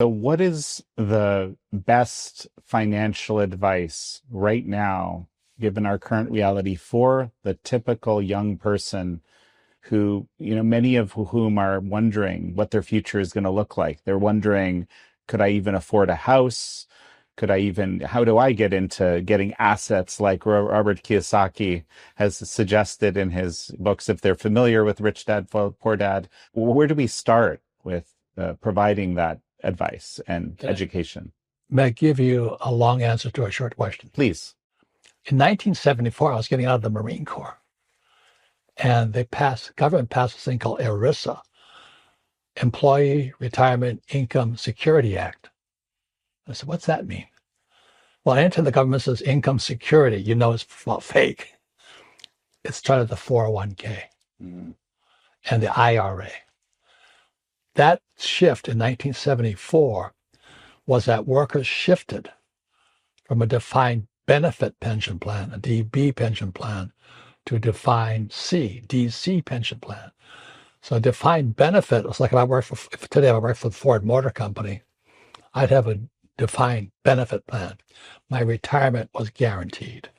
So, what is the best financial advice right now, given our current reality, for the typical young person who, many of whom are wondering what their future is going to look like? They're wondering, could I even afford a house? How do I get into getting assets like Robert Kiyosaki has suggested in his books, if they're familiar with Rich Dad, Poor Dad? Where do we start with providing that advice and education? May I give you a long answer to a short question? Please. In 1974, I was getting out of the Marine Corps, and government passed this thing called ERISA, Employee Retirement Income Security Act. I said, what's that mean? Well, anytime the government says income security, you know it's fake. It's started the 401k and the IRA. That shift in 1974 was that workers shifted from a defined benefit pension plan, a DB pension plan, to a defined DC pension plan. So a defined benefit was like if today I work for the Ford Motor Company, I'd have a defined benefit plan. My retirement was guaranteed.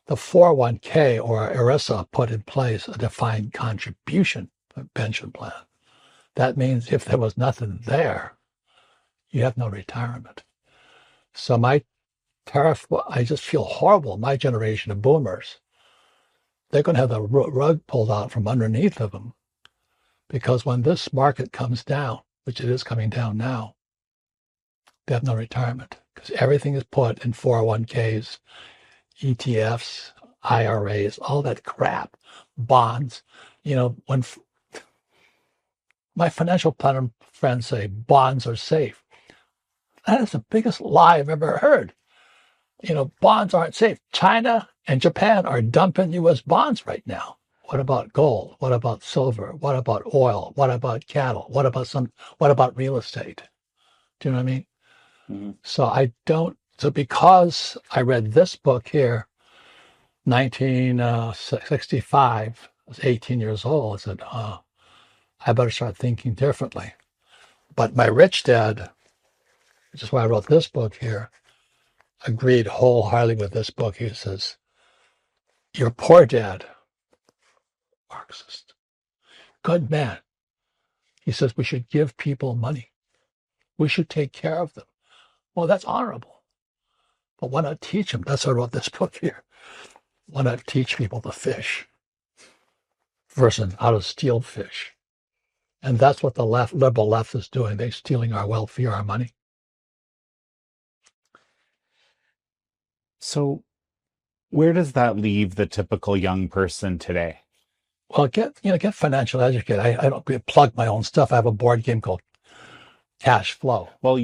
The 401k or ERISA put in place a defined contribution pension plan. That means if there was nothing there, you have no retirement. So I just feel horrible. My generation of boomers, they're going to have the rug pulled out from underneath of them, because when this market comes down, which it is coming down now, they have no retirement because everything is put in 401ks, ETFs, IRAs, all that crap, bonds. When my financial planner friends say bonds are safe, that is the biggest lie I've ever heard. Bonds aren't safe. China and Japan are dumping U.S. bonds right now. What about gold? What about silver? What about oil? What about cattle? What about real estate? Do you know what I mean? Mm-hmm. So because I read this book here, 1965, I was 18 years old, I said, I better start thinking differently. But my rich dad, which is why I wrote this book here, agreed wholeheartedly with this book. He says, your poor dad, Marxist, good man. He says, we should give people money. We should take care of them. Well, that's honorable. But why not teach them? That's why I wrote this book here. Why not teach people to fish versus how to steal fish? And that's what the liberal left is doing. They're stealing our welfare, our money. So where does that leave the typical young person today? Well, get financially educated. I don't plug my own stuff. I have a board game called Cash Flow. Well,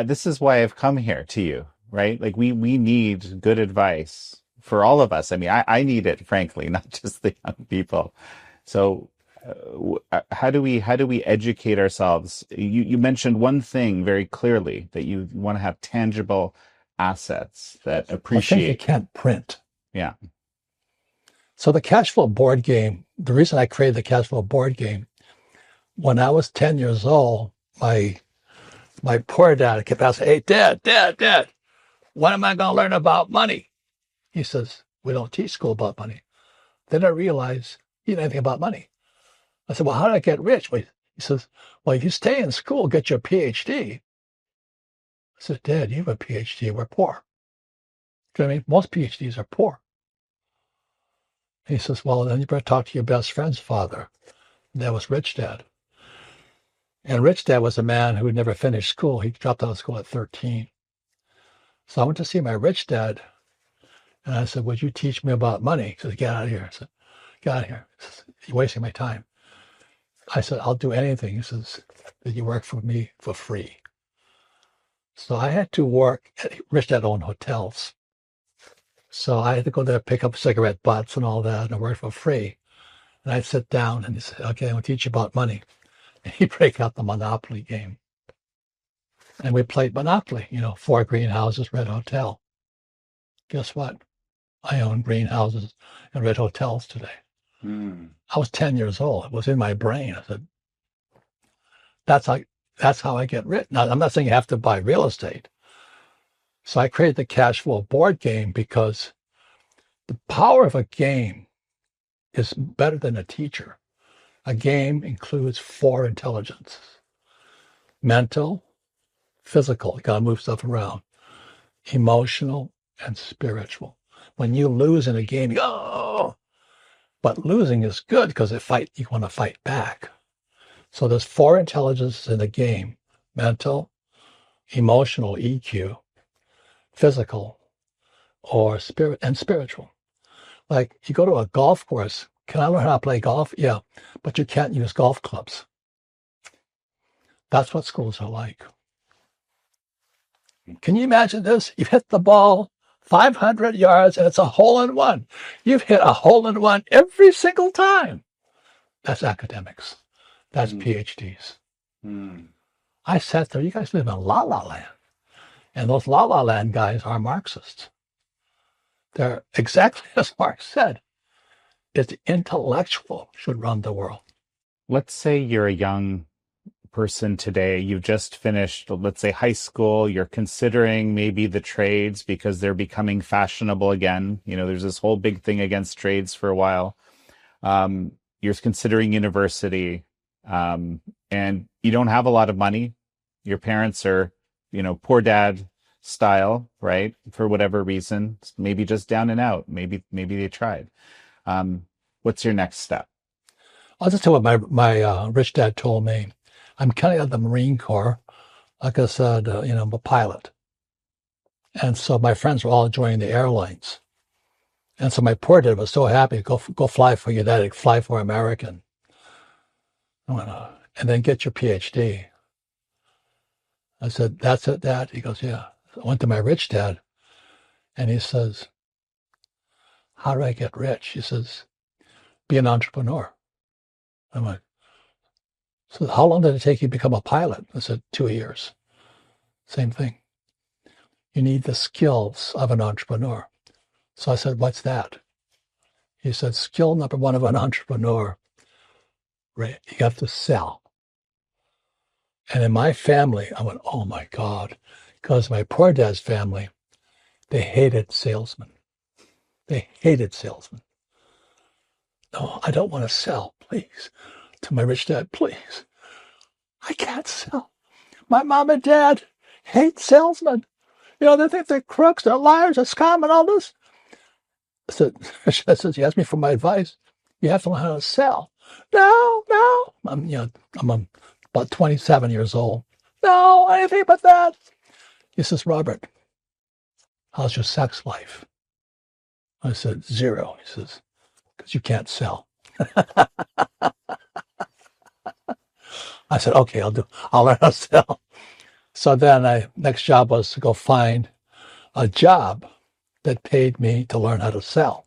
this is why I've come here to you, right? Like we need good advice for all of us. I mean, I need it, frankly, not just the young people. So how do we educate ourselves? You mentioned one thing very clearly, that you want to have tangible assets that appreciate. I think you can't print. Yeah. So the cash flow board game, the reason I created the cash flow board game, when I was 10 years old, my poor dad kept asking, hey, Dad, when am I going to learn about money? He says, we don't teach school about money. Then I realized he didn't know anything about money. I said, well, how do I get rich? Well, he says, well, if you stay in school, get your PhD. I said, Dad, you have a PhD. We're poor. Do you know what I mean? Most PhDs are poor. He says, well, then you better talk to your best friend's father. And that was Rich Dad. And Rich Dad was a man who had never finished school. He dropped out of school at 13. So I went to see my Rich Dad. And I said, would you teach me about money? He said, get out of here. I said, get out of here. He says, you're wasting my time. I said, I'll do anything. He says, that you work for me for free. So I had to work. Rich Dad owned hotels. So I had to go there, pick up cigarette butts and all that, and work for free. And I'd sit down and he'd say, okay, I'm going to teach you about money. And he'd break out the Monopoly game. And we played Monopoly, 4 greenhouses, red hotel. Guess what? I own greenhouses and red hotels today. I was 10 years old. It was in my brain. I said, that's how that's how I get rich. Now, I'm not saying you have to buy real estate. So I created the cash flow board game because the power of a game is better than a teacher. A game includes 4 intelligences: mental, physical, you gotta move stuff around, emotional, and spiritual. When you lose in a game, you go, oh, but losing is good because you want to fight back. So there's 4 intelligences in the game: mental, emotional, EQ, physical, or spirit, and spiritual. Like you go to a golf course, can I learn how to play golf? Yeah, but you can't use golf clubs. That's what schools are like. Can you imagine this? You hit the ball 500 yards and it's a hole-in-one. You've hit a hole-in-one every single time. That's academics. That's PhDs. I sat there, you guys live in La La Land. And those La La Land guys are Marxists. They're exactly as Marx said. It's the intellectual should run the world. Let's say you're a young person today. You've just finished, let's say, high school. You're considering maybe the trades because they're becoming fashionable again. You know, there's this whole big thing against trades for a while. You're considering university, and you don't have a lot of money. Your parents are, you know, poor dad style, right? For whatever reason, maybe just down and out. Maybe they tried. What's your next step? I'll just tell what my rich dad told me. I'm kind of at the Marine Corps. Like I said, I'm a pilot. And so my friends were all joining the airlines. And so my poor dad was so happy, go fly for United, fly for American. I went, and then get your PhD. I said, that's it, Dad? He goes, yeah. I went to my rich dad, and he says, how do I get rich? He says, be an entrepreneur. I'm like, so how long did it take you to become a pilot? I said, 2 years. Same thing. You need the skills of an entrepreneur. So I said, what's that? He said, skill number 1 of an entrepreneur, right? You have to sell. And in my family, I went, oh my God, because my poor dad's family, they hated salesmen. They hated salesmen. No, I don't want to sell, please. To my rich dad, please. I can't sell. My mom and dad hate salesmen. You know, they think they're crooks, they're liars, they're scum and all this. So I said, you asked me for my advice. You have to learn how to sell. No. I'm about 27 years old. No, anything but that. He says, Robert, how's your sex life? I said, 0. He says, because you can't sell. I said, okay, I'll learn how to sell. So then next job was to go find a job that paid me to learn how to sell.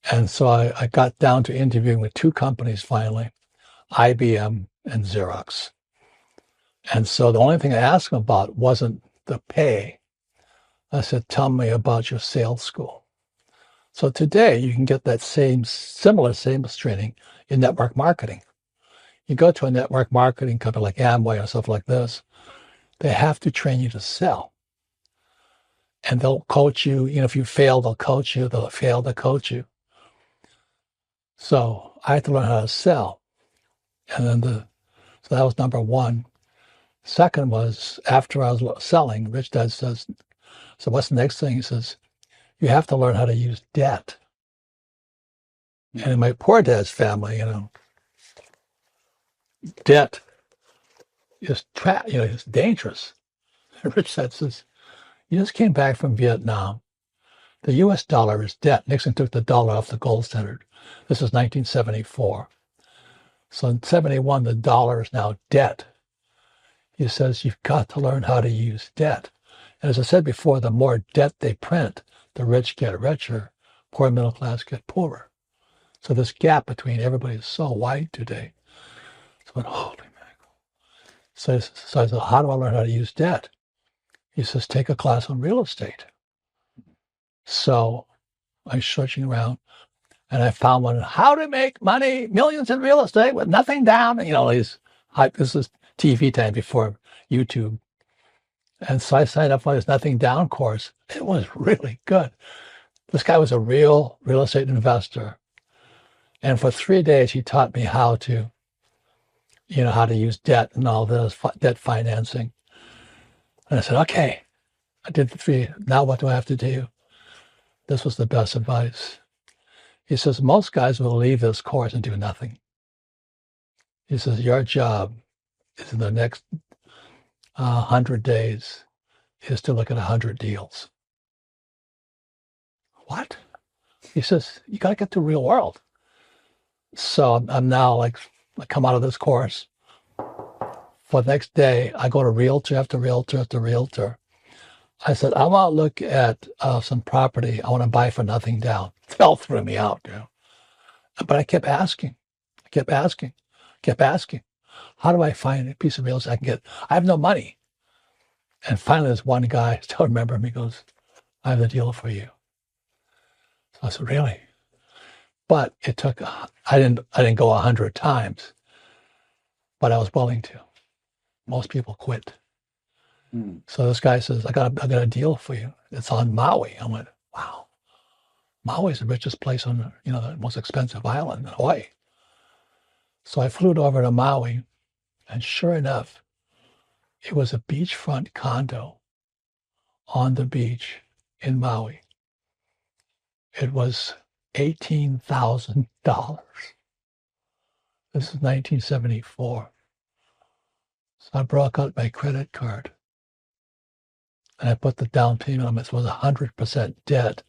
And so I got down to interviewing with 2 companies finally, IBM and Xerox. And so the only thing I asked them about wasn't the pay. I said, tell me about your sales school. So today you can get that similar sales training in network marketing. You go to a network marketing company like Amway or stuff like this, they have to train you to sell. And they'll coach you. You know, if you fail, they'll coach you. They'll fail to coach you. So I had to learn how to sell. And then so that was number 1. Second was, after I was selling, Rich Dad says, so what's the next thing? He says, you have to learn how to use debt. And in my poor dad's family, debt is it's dangerous. And Rich Dad says, you just came back from Vietnam. The US dollar is debt. Nixon took the dollar off the gold standard. This is 1974. So in 71, the dollar is now debt. He says, you've got to learn how to use debt. And as I said before, the more debt they print, the rich get richer, poor middle class get poorer. So this gap between everybody is so wide today. So holy mackerel. So I said, how do I learn how to use debt? He says, take a class on real estate. So I'm searching around and I found one, how to make money, millions in real estate with nothing down. This is TV time before YouTube. And so I signed up for this Nothing Down course. It was really good. This guy was a real estate investor. And for 3 days, he taught me how to use debt and all this, debt financing. And I said, okay, I did the 3. Now what do I have to do? This was the best advice. He says, most guys will leave this course and do nothing. He says, your job is in the next 100 days is to look at 100 deals. What? He says, you got to get to the real world. So I'm now like, I come out of this course. For the next day, I go to realtor after realtor after realtor. I said, I want to look at some property I want to buy for nothing down. They all threw me out, But I kept asking. How do I find a piece of real estate I can get? I have no money. And finally, this one guy, I still remember him, he goes, I have the deal for you. So I said, really? But it took, I didn't go 100 times, but I was willing to. Most people quit. So this guy says, I got a deal for you. It's on Maui. I went, wow. Maui's the richest place on, the most expensive island in Hawaii. So I flew over to Maui, and sure enough, it was a beachfront condo on the beach in Maui. It was $18,000. This is 1974. So I broke out my credit card. And I put the down payment on it. It was 100% debt.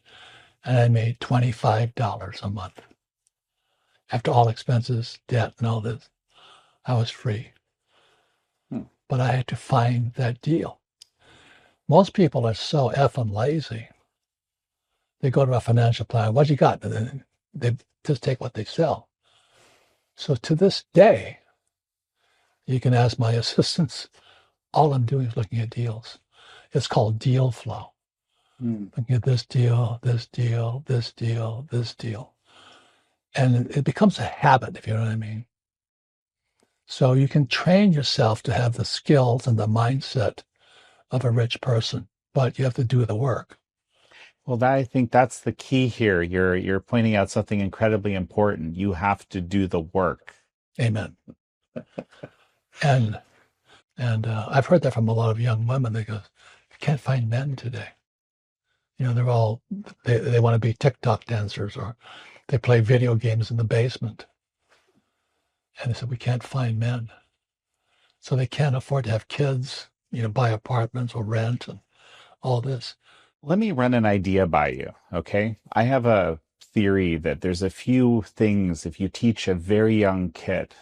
And I made $25 a month. After all expenses, debt, and all this, I was free. But I had to find that deal. Most people are so effing lazy. They go to a financial planner. What you got? And then they just take what they sell. So to this day, you can ask my assistants. All I'm doing is looking at deals. It's called deal flow. Looking at this deal, this deal, this deal, this deal. And it becomes a habit, if you know what I mean. So you can train yourself to have the skills and the mindset of a rich person, but you have to do the work. Well, I think that's the key here. You're pointing out something incredibly important. You have to do the work. Amen. And I've heard that from a lot of young women. They go, you can't find men today. They're all, they want to be TikTok dancers, or they play video games in the basement. And they said, we can't find men. So they can't afford to have kids, buy apartments or rent and all this. Let me run an idea by you, okay? I have a theory that there's a few things, if you teach a very young kid,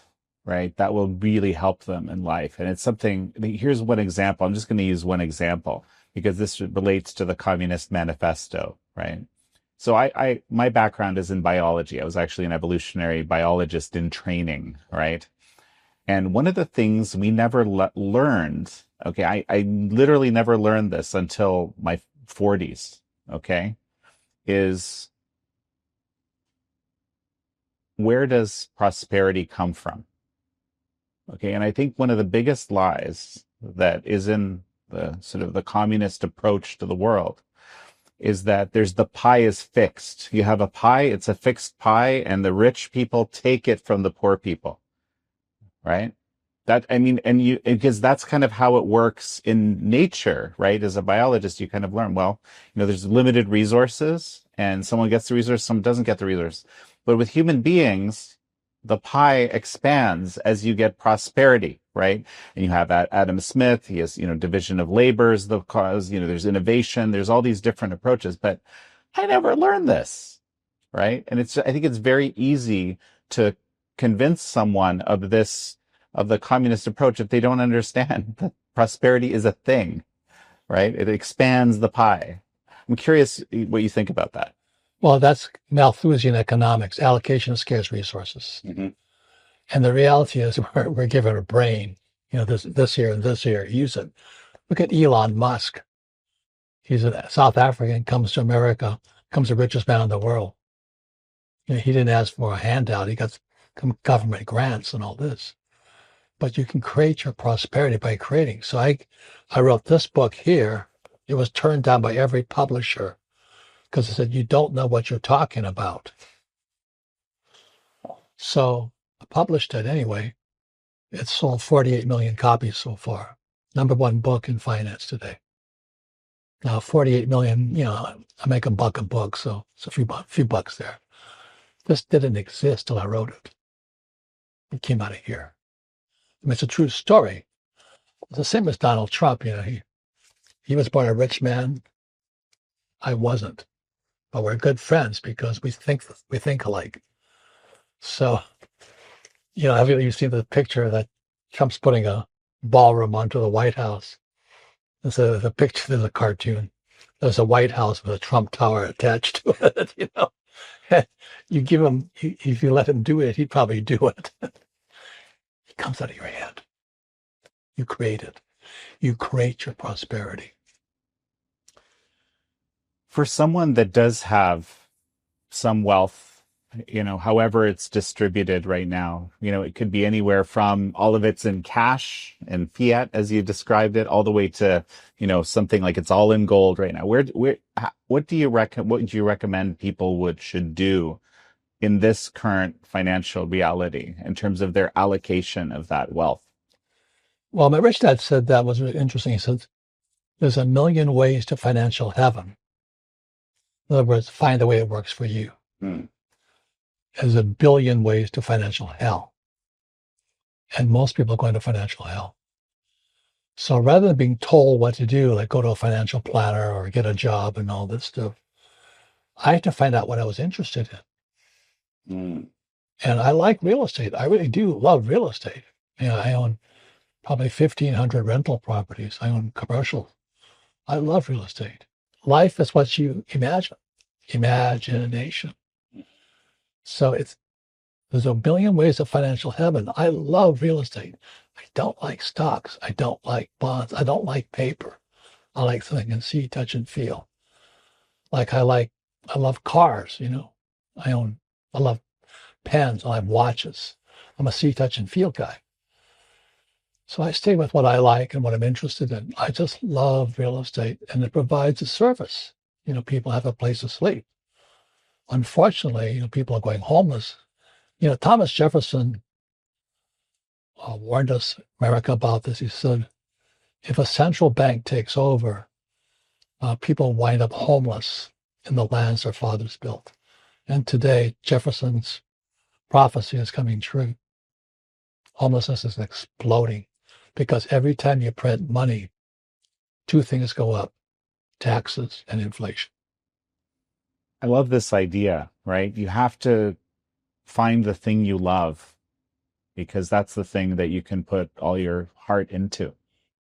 right, that will really help them in life. And it's something, here's one example. I'm just going to use one example because this relates to the Communist Manifesto, right? So my background is in biology. I was actually an evolutionary biologist in training, right? And one of the things we never learned, okay, I literally never learned this until my 40s, okay, is where does prosperity come from? Okay, and I think one of the biggest lies that is in the sort of the communist approach to the world is that the pie is fixed. You have a pie, it's a fixed pie, and the rich people take it from the poor people, right? Because that's kind of how it works in nature, right? As a biologist, you kind of learn, well, there's limited resources, and someone gets the resource, someone doesn't get the resource. But with human beings, the pie expands as you get prosperity, right? And you have Adam Smith, he has, division of labor is the cause, there's innovation, there's all these different approaches, but I never learned this, right? And I think it's very easy to convince someone of the communist approach if they don't understand that prosperity is a thing, right? It expands the pie. I'm curious what you think about that. Well, that's Malthusian economics, allocation of scarce resources. Mm-hmm. And the reality is we're given a brain, this here and this here, use it. Look at Elon Musk. He's a South African, comes to America, becomes the richest man in the world. He didn't ask for a handout. He got some government grants and all this. but you can create your prosperity by creating. So I wrote this book here. It was turned down by every publisher because they said, you don't know what you're talking about. So I published it anyway. It's sold 48 million copies so far. #1 book in finance today. Now, 48 million, I make $1 a book, so it's a few bucks there. This didn't exist till I wrote it. It came out of here. I mean, it's a true story. It's the same as Donald Trump. He was born a rich man. I wasn't, but we're good friends because we think alike. So, have you seen the picture that Trump's putting a ballroom onto the White House? There's a picture, there's a cartoon. There's a White House with a Trump Tower attached to it. You give him, if you let him do it, he'd probably do it. It comes out of your hand. You create it. You create your prosperity. For someone that does have some wealth, however it's distributed right now, it could be anywhere from all of it's in cash and fiat, as you described it, all the way to, something like it's all in what would you recommend people should do in this current financial reality in terms of their allocation of that wealth? Well, my rich dad said that was really interesting. He said, there's 1 million ways to financial heaven. In other words, find the way it works for you. There's 1 billion ways to financial hell. And most people are going to financial hell. So rather than being told what to do, like go to a financial planner or get a job and all this stuff, I had to find out what I was interested in. And I like real estate. I really do love real estate. I own probably 1,500 rental properties. I own commercial. I love real estate. Life is what you imagine. Imagination. So there's 1 billion ways of financial heaven. I love real estate. I don't like stocks. I don't like bonds. I don't like paper. I like something I can see, touch, and feel. I love cars, I love pens. I love watches. I'm a see, touch, and feel guy. So I stay with what I like and what I'm interested in. I just love real estate, and it provides a service. People have a place to sleep. Unfortunately, people are going homeless. Thomas Jefferson warned us, America, about this. He said, if a central bank takes over, people wind up homeless in the lands their fathers built. And today, Jefferson's prophecy is coming true. Homelessness is exploding because every time you print money, 2 things go up, taxes and inflation. I love this idea, right? You have to find the thing you love because that's the thing that you can put all your heart into.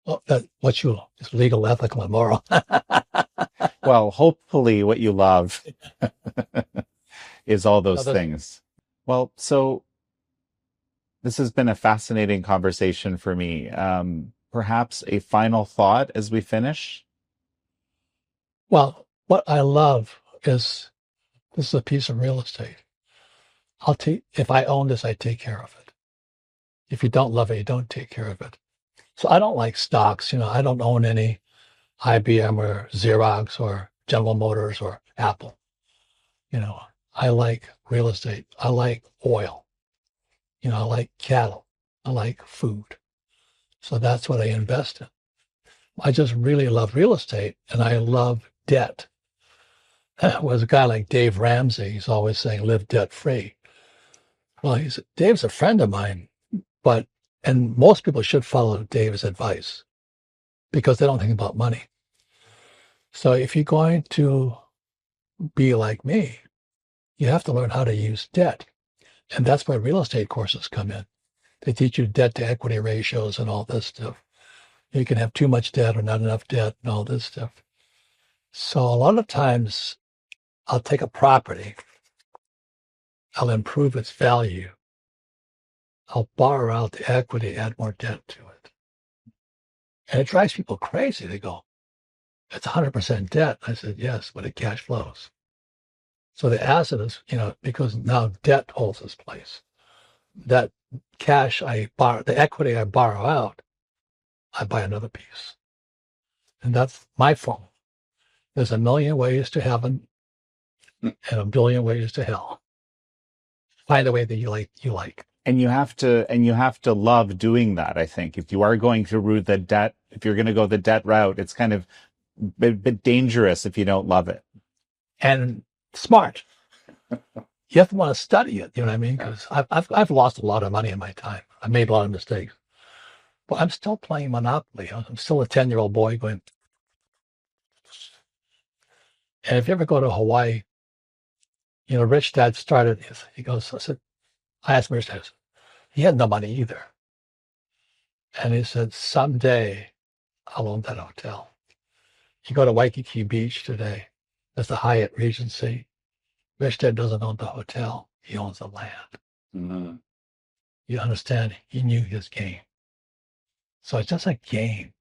Well, what you love is legal, ethical, and moral. Well, hopefully what you love is all those things. Well, so this has been a fascinating conversation for me. Perhaps a final thought as we finish? Well, what I love is this is a piece of real estate. If I own this, I take care of it. If you don't love it, you don't take care of it. So I don't like stocks. I don't own any IBM or Xerox or General Motors or Apple. I like real estate. I like oil. I like cattle. I like food. So that's what I invest in. I just really love real estate, and I love debt. Was a guy like Dave Ramsey. He's always saying, live debt free. Well, Dave's a friend of mine, and most people should follow Dave's advice because they don't think about money. So if you're going to be like me, you have to learn how to use debt. And that's where real estate courses come in. They teach you debt to equity ratios and all this stuff. You can have too much debt or not enough debt and all this stuff. So a lot of times I'll take a property, I'll improve its value, I'll borrow out the equity, add more debt to it. And it drives people crazy. They go, it's 100% debt. I said, yes, but it cash flows. So the asset is, because now debt holds its place. That cash I borrow, the equity I borrow out, I buy another piece. And that's my formula. There's a million ways to heaven and a billion ways to hell. Find a way that you like. And you have to love doing that, I think. If you are going through the debt, if you're going to go the debt route, it's kind of a bit dangerous if you don't love it. And smart. You have to want to study it, you know what I mean? Because I've lost a lot of money in my time. I've made a lot of mistakes. But I'm still playing Monopoly. I'm still a 10-year-old boy going. And if you ever go to Hawaii, Rich Dad started, he goes, I asked Rich Dad, he had no money either. And he said, someday I'll own that hotel. You go to Waikiki Beach today, there's the Hyatt Regency. Rich Dad doesn't own the hotel, he owns the land. Mm-hmm. You understand? He knew his game. So it's just a game.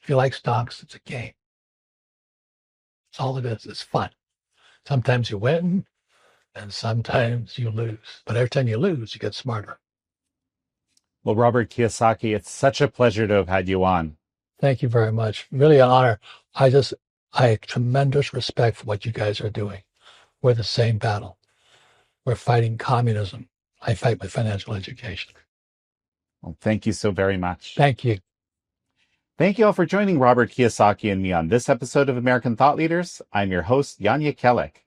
If you like stocks, it's a game. That's all it is. It's fun. Sometimes you win and sometimes you lose. But every time you lose, you get smarter. Well, Robert Kiyosaki, it's such a pleasure to have had you on. Thank you very much. Really an honor. I have tremendous respect for what you guys are doing. We're the same battle. We're fighting communism. I fight with financial education. Well, thank you so very much. Thank you. Thank you all for joining Robert Kiyosaki and me on this episode of American Thought Leaders. I'm your host, Yanya Kellick.